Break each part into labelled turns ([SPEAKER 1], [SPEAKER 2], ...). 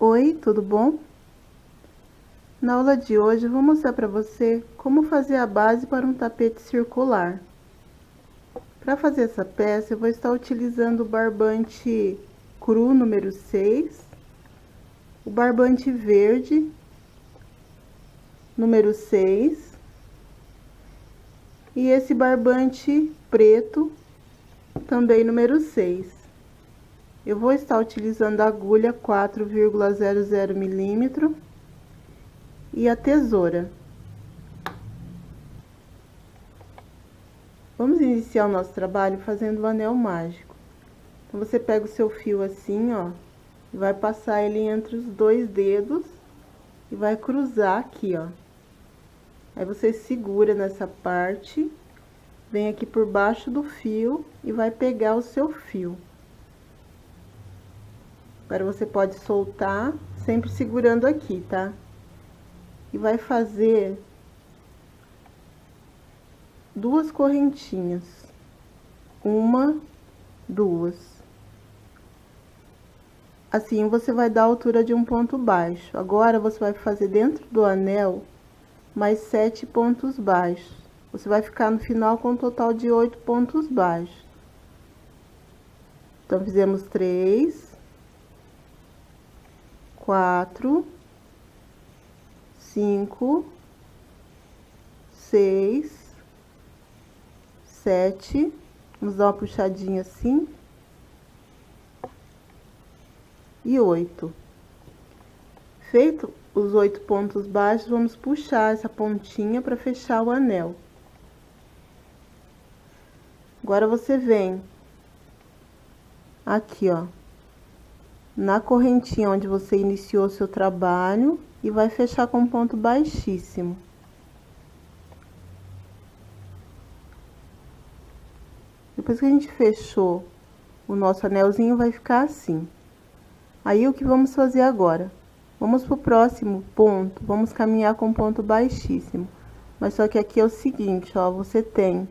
[SPEAKER 1] Oi, tudo bom? Na aula de hoje eu vou mostrar para você como fazer a base para um tapete circular. Para fazer essa peça eu vou estar utilizando o barbante cru número 6, o barbante verde número 6 e esse barbante preto também número 6. Eu vou estar utilizando a agulha 4,00 milímetro e a tesoura. Vamos iniciar o nosso trabalho fazendo o anel mágico. Então, você pega o seu fio assim, ó, e vai passar ele entre os dois dedos e vai cruzar aqui, ó. Aí você segura nessa parte, vem aqui por baixo do fio e vai pegar o seu fio. Agora você pode soltar, sempre segurando aqui, tá? E vai fazer duas correntinhas, uma, duas. Assim você vai dar a altura de um ponto baixo. Agora você vai fazer dentro do anel mais 7 pontos baixos. Você vai ficar no final com um total de 8 pontos baixos. Então fizemos 3, 4, 5, 6, 7, vamos dar uma puxadinha assim, e 8. Feito os 8 pontos baixos, vamos puxar essa pontinha para fechar o anel. Agora você vem aqui, ó, na correntinha onde você iniciou seu trabalho e vai fechar com um ponto baixíssimo. Depois que a gente fechou o nosso anelzinho, vai ficar assim. Aí, o que vamos fazer agora? Vamos pro próximo ponto, vamos caminhar com ponto baixíssimo. Mas só que aqui é o seguinte, ó, você tem,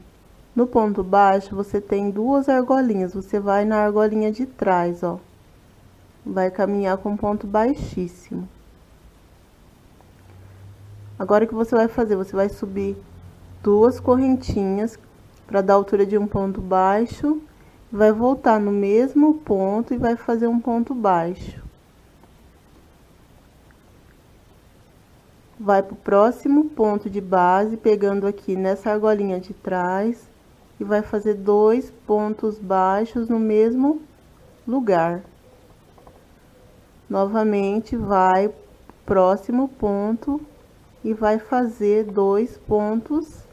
[SPEAKER 1] no ponto baixo, você tem duas argolinhas, você vai na argolinha de trás, ó. Vai caminhar com ponto baixíssimo. Agora, o que você vai fazer? Você vai subir duas correntinhas para dar a altura de um ponto baixo, vai voltar no mesmo ponto e vai fazer um ponto baixo. Vai pro próximo ponto de base, pegando aqui nessa argolinha de trás, e vai fazer 2 pontos baixos no mesmo lugar. Novamente, vai pro próximo ponto e vai fazer 2 pontos,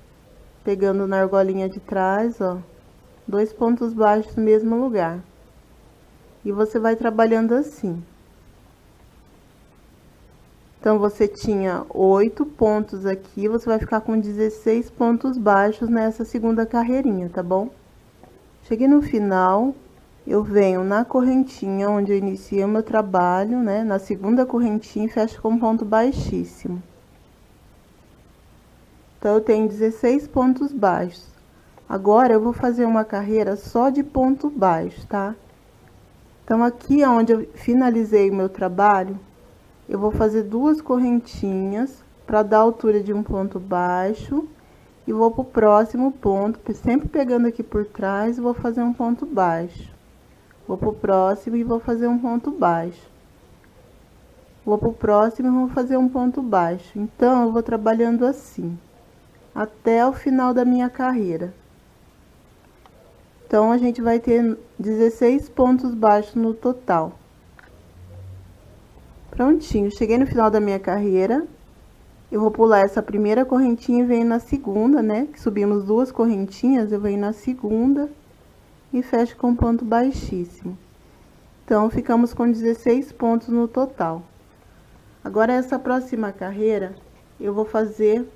[SPEAKER 1] pegando na argolinha de trás, ó, 2 pontos baixos no mesmo lugar. E você vai trabalhando assim. Então, você tinha 8 pontos aqui, você vai ficar com 16 pontos baixos nessa segunda carreirinha, tá bom? Cheguei no final, eu venho na correntinha onde eu iniciei o meu trabalho, né? Na segunda correntinha e fecho com ponto baixíssimo. Então, eu tenho 16 pontos baixos. Agora, eu vou fazer uma carreira só de ponto baixo, tá? Então, aqui onde eu finalizei o meu trabalho, eu vou fazer duas correntinhas para dar a altura de um ponto baixo e vou pro próximo ponto, sempre pegando aqui por trás, vou fazer um ponto baixo. Vou pro próximo e vou fazer um ponto baixo. Vou pro próximo e vou fazer um ponto baixo. Então, eu vou trabalhando assim, até o final da minha carreira. Então, a gente vai ter 16 pontos baixos no total. Prontinho, cheguei no final da minha carreira. Eu vou pular essa primeira correntinha e venho na segunda, né? Que subimos duas correntinhas, eu venho na segunda e fecho com ponto baixíssimo. Então, ficamos com 16 pontos no total. Agora, essa próxima carreira, eu vou fazer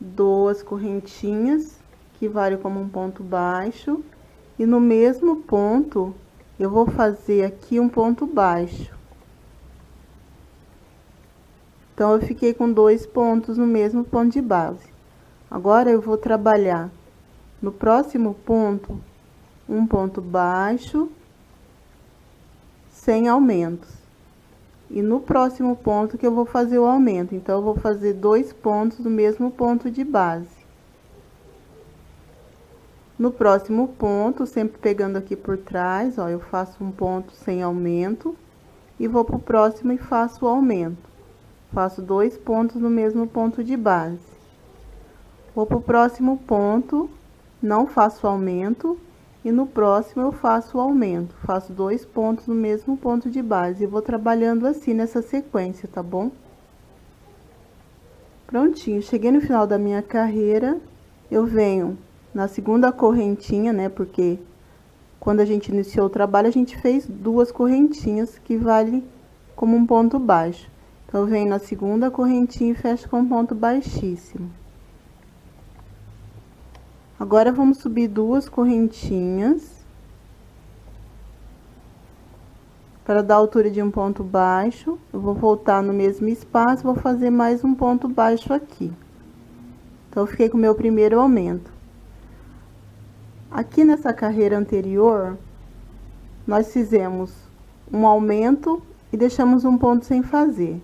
[SPEAKER 1] duas correntinhas, que vale como um ponto baixo. E no mesmo ponto, eu vou fazer aqui um ponto baixo. Então, eu fiquei com 2 pontos no mesmo ponto de base. Agora, eu vou trabalhar no próximo ponto, um ponto baixo, sem aumentos. e no próximo ponto que eu vou fazer o aumento. Então, eu vou fazer 2 pontos no mesmo ponto de base. No próximo ponto, sempre pegando aqui por trás, ó, eu faço um ponto sem aumento e vou pro próximo e faço o aumento. Faço 2 pontos no mesmo ponto de base. Vou pro próximo ponto, não faço aumento. E no próximo eu faço o aumento, faço 2 pontos no mesmo ponto de base. E vou trabalhando assim nessa sequência, tá bom? Prontinho, cheguei no final da minha carreira, eu venho na segunda correntinha, né? Porque quando a gente iniciou o trabalho, a gente fez 2 correntinhas, que vale como um ponto baixo. Então, eu venho na segunda correntinha e fecho com um ponto baixíssimo. Agora, vamos subir 2 correntinhas para dar a altura de um ponto baixo. Eu vou voltar no mesmo espaço, vou fazer mais um ponto baixo aqui. Então, eu fiquei com o meu primeiro aumento. Aqui nessa carreira anterior, nós fizemos um aumento e deixamos um ponto sem fazer.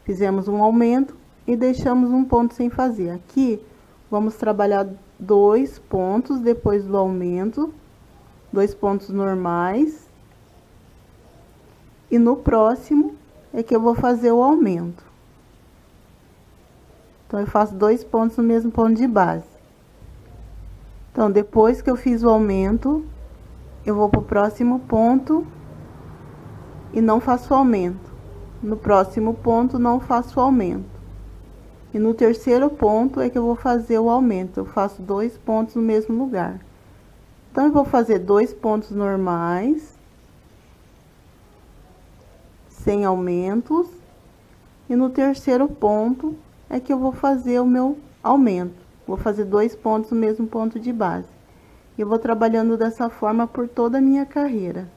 [SPEAKER 1] Fizemos um aumento e deixamos um ponto sem fazer. Aqui, vamos trabalhar 2 pontos depois do aumento, 2 pontos normais. E no próximo é que eu vou fazer o aumento. Então, eu faço 2 pontos no mesmo ponto de base. Então, depois que eu fiz o aumento, eu vou pro próximo ponto e não faço aumento. No próximo ponto, não faço aumento. E no terceiro ponto é que eu vou fazer o aumento. Eu faço 2 pontos no mesmo lugar. Então, eu vou fazer 2 pontos normais, sem aumentos. E no terceiro ponto é que eu vou fazer o meu aumento. Vou fazer 2 pontos no mesmo ponto de base. E eu vou trabalhando dessa forma por toda a minha carreira.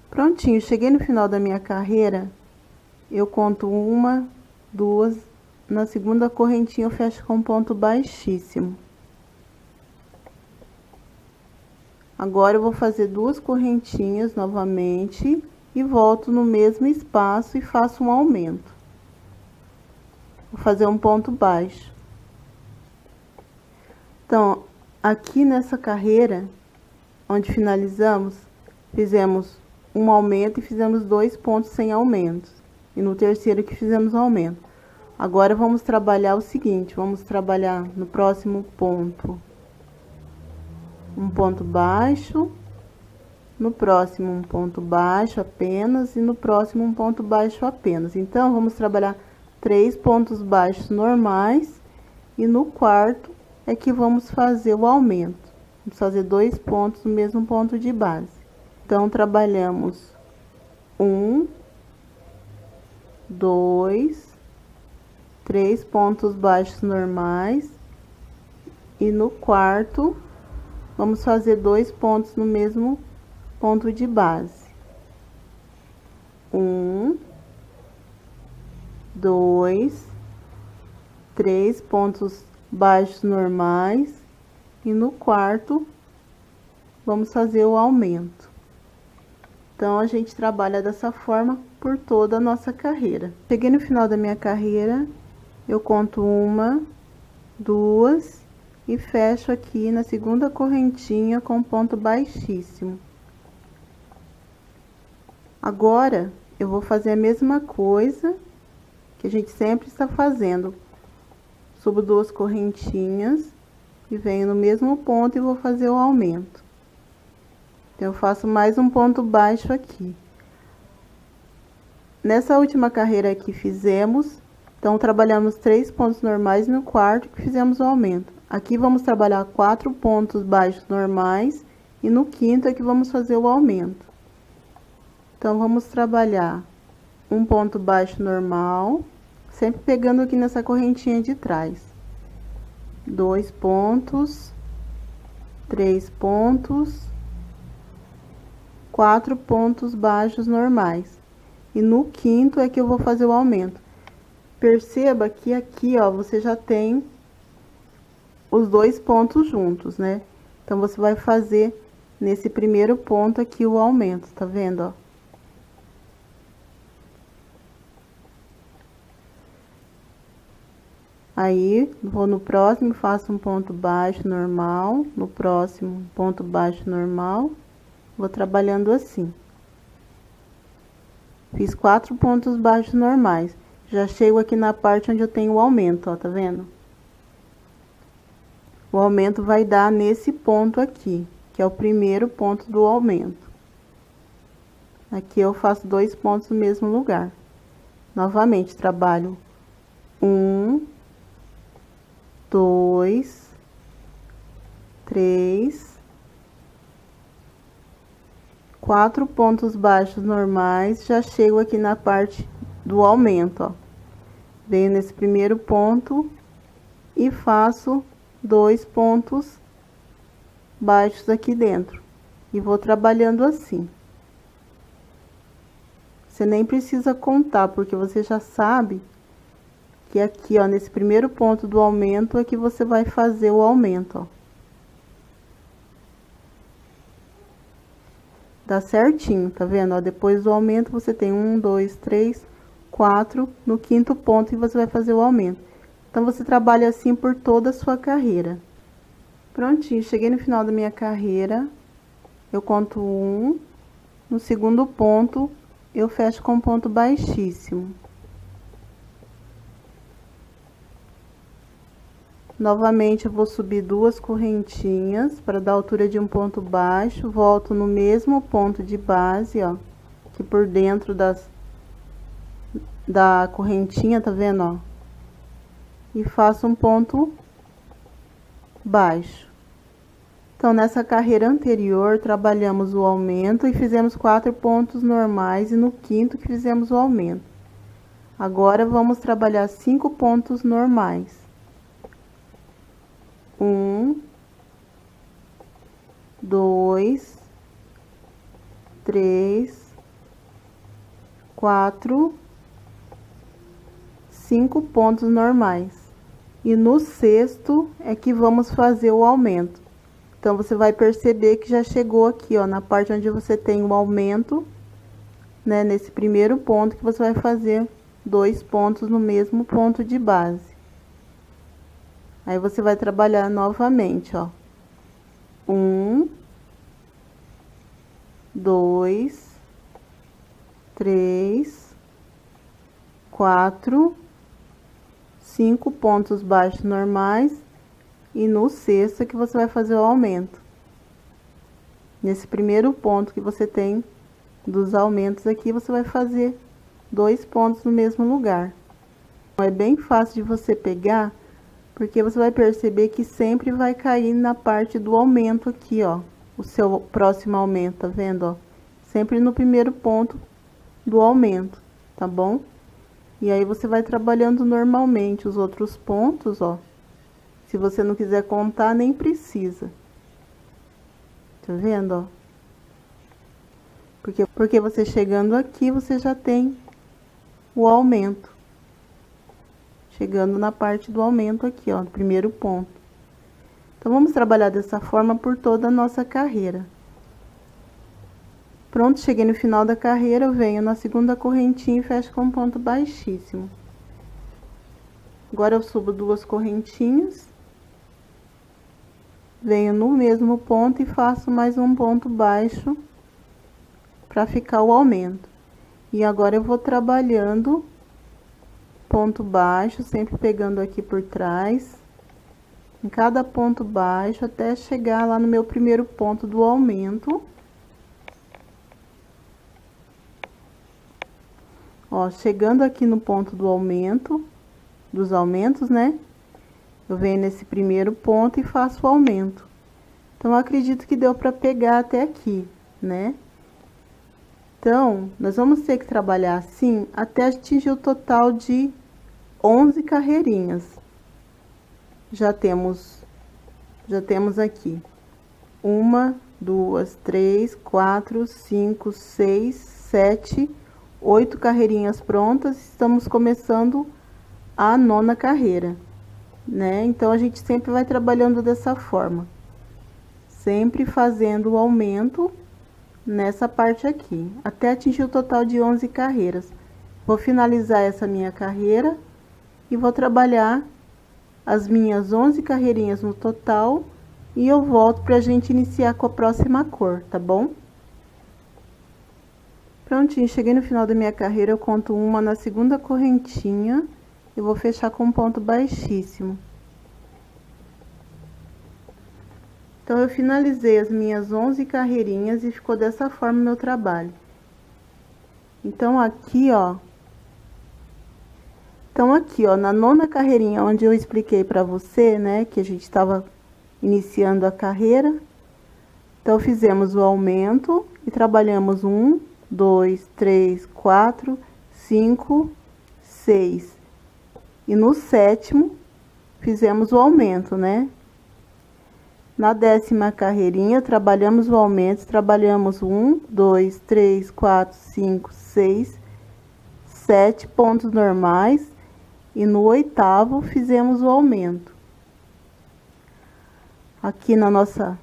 [SPEAKER 1] Prontinho, cheguei no final da minha carreira, eu conto 1, 2, na segunda correntinha eu fecho com ponto baixíssimo. Agora, eu vou fazer 2 correntinhas novamente e volto no mesmo espaço e faço um aumento. Vou fazer um ponto baixo. Então, aqui nessa carreira, onde finalizamos, fizemos um aumento e fizemos 2 pontos sem aumentos. E no terceiro que fizemos aumento. Agora, vamos trabalhar o seguinte, vamos trabalhar no próximo ponto um ponto baixo, no próximo um ponto baixo apenas e no próximo um ponto baixo apenas. Então, vamos trabalhar 3 pontos baixos normais e no quarto é que vamos fazer o aumento. Vamos fazer 2 pontos no mesmo ponto de base. Então, trabalhamos 1, 2, 3 pontos baixos normais e no quarto vamos fazer 2 pontos no mesmo ponto de base. 1, 2, 3 pontos baixos normais e no quarto vamos fazer o aumento. Então, a gente trabalha dessa forma por toda a nossa carreira. Cheguei no final da minha carreira, eu conto 1, 2 e fecho aqui na segunda correntinha com ponto baixíssimo. Agora, eu vou fazer a mesma coisa que a gente sempre está fazendo. Subo 2 correntinhas e venho no mesmo ponto e vou fazer o aumento. Então, eu faço mais um ponto baixo aqui. Nessa última carreira que fizemos, então, trabalhamos 3 pontos normais no quarto que fizemos o aumento. Aqui, vamos trabalhar 4 pontos baixos normais e no quinto é que vamos fazer o aumento. Então, vamos trabalhar um ponto baixo normal, sempre pegando aqui nessa correntinha de trás. 2 pontos, 3 pontos, 4 pontos baixos normais. E no quinto é que eu vou fazer o aumento. Perceba que aqui, ó, você já tem os 2 pontos juntos, né? Então, você vai fazer nesse primeiro ponto aqui o aumento, tá vendo, ó? Aí, vou no próximo, faço um ponto baixo normal, no próximo, ponto baixo normal, vou trabalhando assim. Fiz 4 pontos baixos normais. Já chego aqui na parte onde eu tenho o aumento, ó, tá vendo? O aumento vai dar nesse ponto aqui, que é o primeiro ponto do aumento. Aqui eu faço 2 pontos no mesmo lugar. Novamente, trabalho 1, 2, 3, 4 pontos baixos normais, já chego aqui na parte do aumento, ó. Venho nesse primeiro ponto e faço 2 pontos baixos aqui dentro. E vou trabalhando assim. Você nem precisa contar, porque você já sabe que aqui, ó, nesse primeiro ponto do aumento é que você vai fazer o aumento, ó. Dá certinho, tá vendo? Ó, depois do aumento você tem 1, 2, 3, 4 no quinto ponto e você vai fazer o aumento. Então, você trabalha assim por toda a sua carreira. Prontinho, cheguei no final da minha carreira, eu conto 1, no segundo ponto eu fecho com ponto baixíssimo. Novamente, eu vou subir 2 correntinhas para dar altura de um ponto baixo, volto no mesmo ponto de base, ó, aqui por dentro da correntinha, tá vendo, ó? E faço um ponto baixo. Então, nessa carreira anterior, trabalhamos o aumento e fizemos 4 pontos normais, e no quinto que fizemos o aumento. Agora, vamos trabalhar 5 pontos normais. 1, 2, 3, 4, 5 pontos normais. E no sexto é que vamos fazer o aumento. Então, você vai perceber que já chegou aqui, ó, na parte onde você tem o aumento, né? Nesse primeiro ponto que você vai fazer 2 pontos no mesmo ponto de base. Aí, você vai trabalhar novamente, ó. 1, 2, 3, 4, 5 pontos baixos normais. E no sexto é que você vai fazer o aumento. Nesse primeiro ponto que você tem dos aumentos aqui, você vai fazer 2 pontos no mesmo lugar. Então, é bem fácil de você pegar, porque você vai perceber que sempre vai cair na parte do aumento aqui, ó. O seu próximo aumento, tá vendo, ó? Sempre no primeiro ponto do aumento, tá bom? E aí, você vai trabalhando normalmente os outros pontos, ó. Se você não quiser contar, nem precisa. Tá vendo, ó? Porque você chegando aqui, você já tem o aumento. Chegando na parte do aumento aqui, ó, no primeiro ponto. Então, vamos trabalhar dessa forma por toda a nossa carreira. Pronto, cheguei no final da carreira, eu venho na segunda correntinha e fecho com um ponto baixíssimo. Agora, eu subo 2 correntinhas. Venho no mesmo ponto e faço mais um ponto baixo para ficar o aumento. E agora eu vou trabalhando ponto baixo, sempre pegando aqui por trás, em cada ponto baixo, até chegar lá no meu primeiro ponto do aumento. Ó, chegando aqui no ponto do aumento, dos aumentos, né? Eu venho nesse primeiro ponto e faço o aumento. Então, eu acredito que deu para pegar até aqui, né? Então, nós vamos ter que trabalhar assim até atingir o total de 11 carreirinhas. Já temos aqui 1, 2, 3, 4, 5, 6, 7, 8 carreirinhas prontas. Estamos começando a 9ª carreira, né? Então, a gente sempre vai trabalhando dessa forma, sempre fazendo o aumento nessa parte aqui, até atingir o total de 11 carreiras. Vou finalizar essa minha carreira e vou trabalhar as minhas 11 carreirinhas no total e eu volto pra gente iniciar com a próxima cor, tá bom? Prontinho, cheguei no final da minha carreira, eu conto uma na segunda correntinha e vou fechar com um ponto baixíssimo. Então, eu finalizei as minhas 11 carreirinhas e ficou dessa forma o meu trabalho. Então, aqui, ó, na nona carreirinha, onde eu expliquei pra você, né, que a gente estava iniciando a carreira. Então, fizemos o aumento e trabalhamos 1, 2, 3, 4, 5, 6. E no sétimo, fizemos o aumento, né? Na 10ª carreirinha, trabalhamos o aumento, trabalhamos 1, 2, 3, 4, 5, 6, 7 pontos normais. E no 8º, fizemos o aumento. Aqui na nossa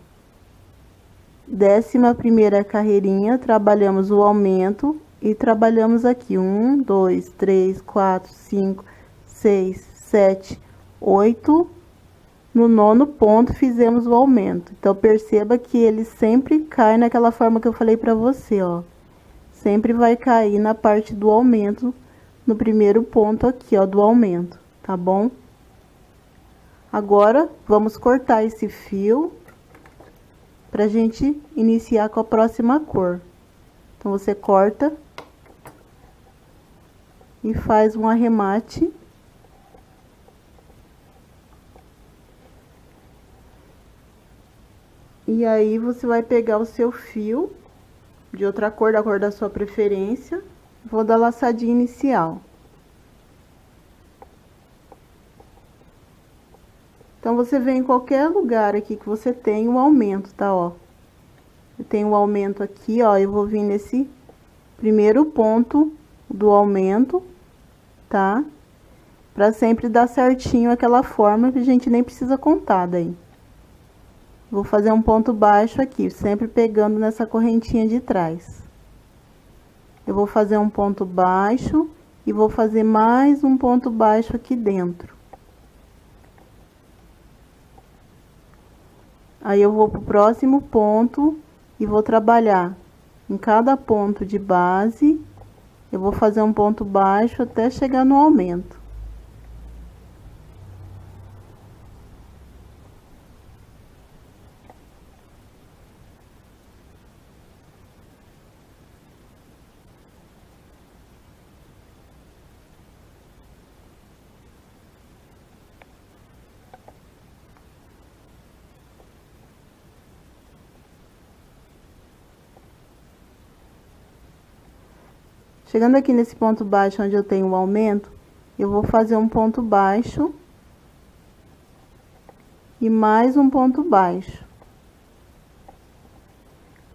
[SPEAKER 1] 11ª carreirinha, trabalhamos o aumento e trabalhamos aqui 1, 2, 3, 4, 5, 6, 7, 8. No 9º ponto, fizemos o aumento. Então, perceba que ele sempre cai naquela forma que eu falei pra você, ó. Sempre vai cair na parte do aumento, no primeiro ponto aqui, ó, do aumento, tá bom? Agora, vamos cortar esse fio pra gente iniciar com a próxima cor. Então, você corta e faz um arremate. E aí, você vai pegar o seu fio de outra cor, da cor da sua preferência. Vou dar laçadinha inicial. Então, você vem em qualquer lugar aqui que você tem um aumento, tá, ó. Eu tenho um aumento aqui, ó, eu vou vir nesse primeiro ponto do aumento, tá? Pra sempre dar certinho aquela forma que a gente nem precisa contar daí. Vou fazer um ponto baixo aqui, sempre pegando nessa correntinha de trás. Eu vou fazer um ponto baixo e vou fazer mais um ponto baixo aqui dentro. Aí, eu vou pro próximo ponto e vou trabalhar em cada ponto de base. Eu vou fazer um ponto baixo até chegar no aumento. Chegando aqui nesse ponto baixo onde eu tenho o aumento, eu vou fazer um ponto baixo e mais um ponto baixo.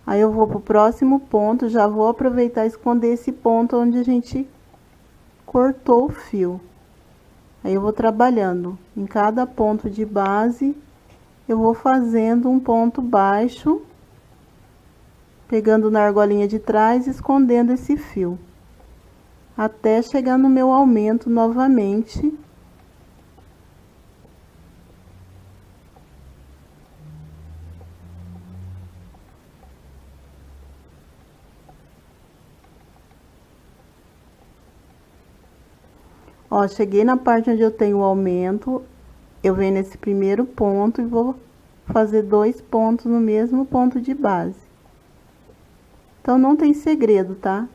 [SPEAKER 1] Aí, eu vou pro próximo ponto, já vou aproveitar e esconder esse ponto onde a gente cortou o fio. Aí, eu vou trabalhando em cada ponto de base, eu vou fazendo um ponto baixo, pegando na argolinha de trás e escondendo esse fio. Até chegar no meu aumento novamente. Ó, cheguei na parte onde eu tenho o aumento, eu venho nesse primeiro ponto e vou fazer 2 pontos no mesmo ponto de base. Então, não tem segredo, tá?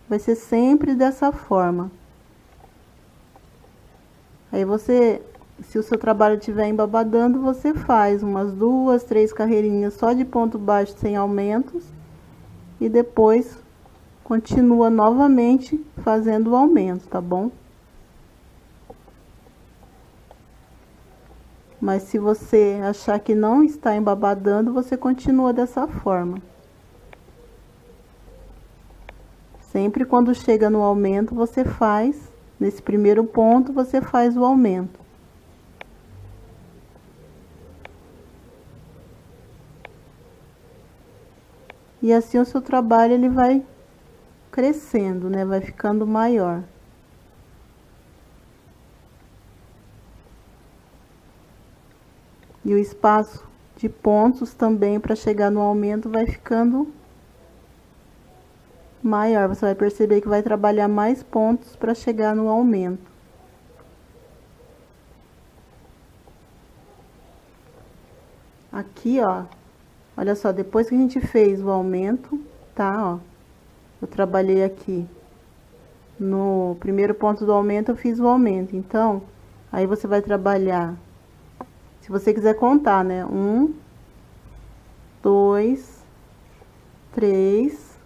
[SPEAKER 1] Vai ser sempre dessa forma. Aí, você, se o seu trabalho estiver embabadando, você faz umas 2, 3 carreirinhas só de ponto baixo sem aumentos. E depois, continua novamente fazendo o aumento, tá bom? Mas se você achar que não está embabadando, você continua dessa forma. Sempre quando chega no aumento, você faz, nesse primeiro ponto, você faz o aumento. E assim o seu trabalho, ele vai crescendo, né? Vai ficando maior. E o espaço de pontos também para chegar no aumento vai ficando maior. Você vai perceber que vai trabalhar mais pontos para chegar no aumento. Aqui, ó, olha só, depois que a gente fez o aumento, tá, ó, eu trabalhei aqui no primeiro ponto do aumento, eu fiz o aumento. Então, aí você vai trabalhar, se você quiser contar, né, 1, 2, 3,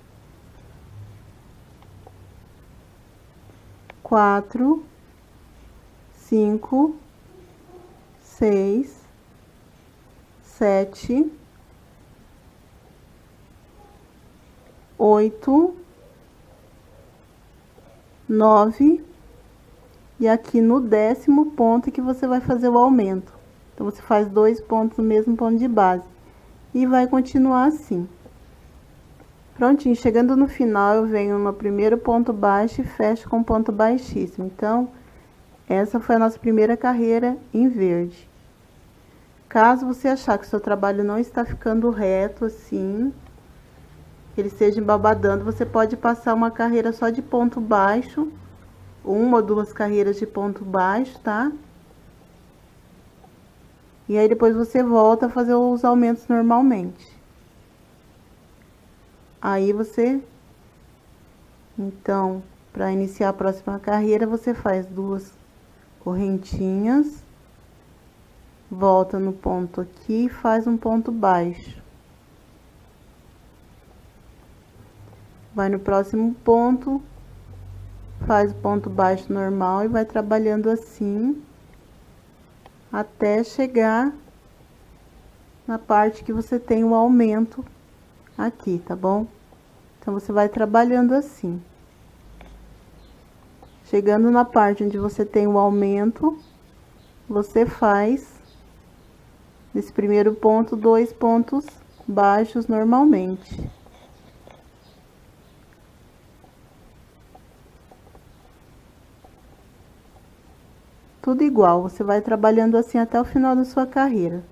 [SPEAKER 1] 4, 5, 6, 7, 8, 9, e aqui no 10º ponto que você vai fazer o aumento. Então, você faz 2 pontos no mesmo ponto de base. E vai continuar assim. Prontinho, chegando no final, eu venho no primeiro ponto baixo e fecho com ponto baixíssimo. Então, essa foi a nossa primeira carreira em verde. Caso você achar que o seu trabalho não está ficando reto assim, que ele esteja embabadando, você pode passar uma carreira só de ponto baixo, 1 ou 2 carreiras de ponto baixo, tá? E aí depois você volta a fazer os aumentos normalmente. Aí você, então, para iniciar a próxima carreira, você faz 2 correntinhas, volta no ponto aqui e faz um ponto baixo. Vai no próximo ponto, faz o ponto baixo normal e vai trabalhando assim até chegar na parte que você tem o aumento aqui, tá bom? Então, você vai trabalhando assim. Chegando na parte onde você tem o aumento, você faz, nesse primeiro ponto, 2 pontos baixos normalmente. Tudo igual, você vai trabalhando assim até o final da sua carreira.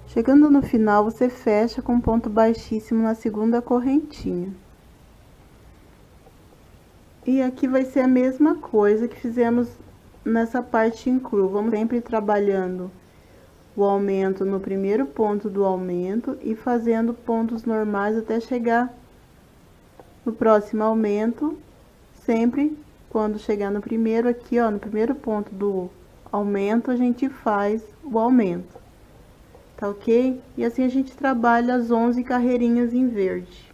[SPEAKER 1] Chegando no final, você fecha com ponto baixíssimo na segunda correntinha. E aqui vai ser a mesma coisa que fizemos nessa parte em cru. Vamos sempre trabalhando o aumento no primeiro ponto do aumento e fazendo pontos normais até chegar no próximo aumento. Sempre quando chegar no primeiro aqui, ó, no primeiro ponto do aumento, a gente faz o aumento. Tá ok? E assim a gente trabalha as 11 carreirinhas em verde.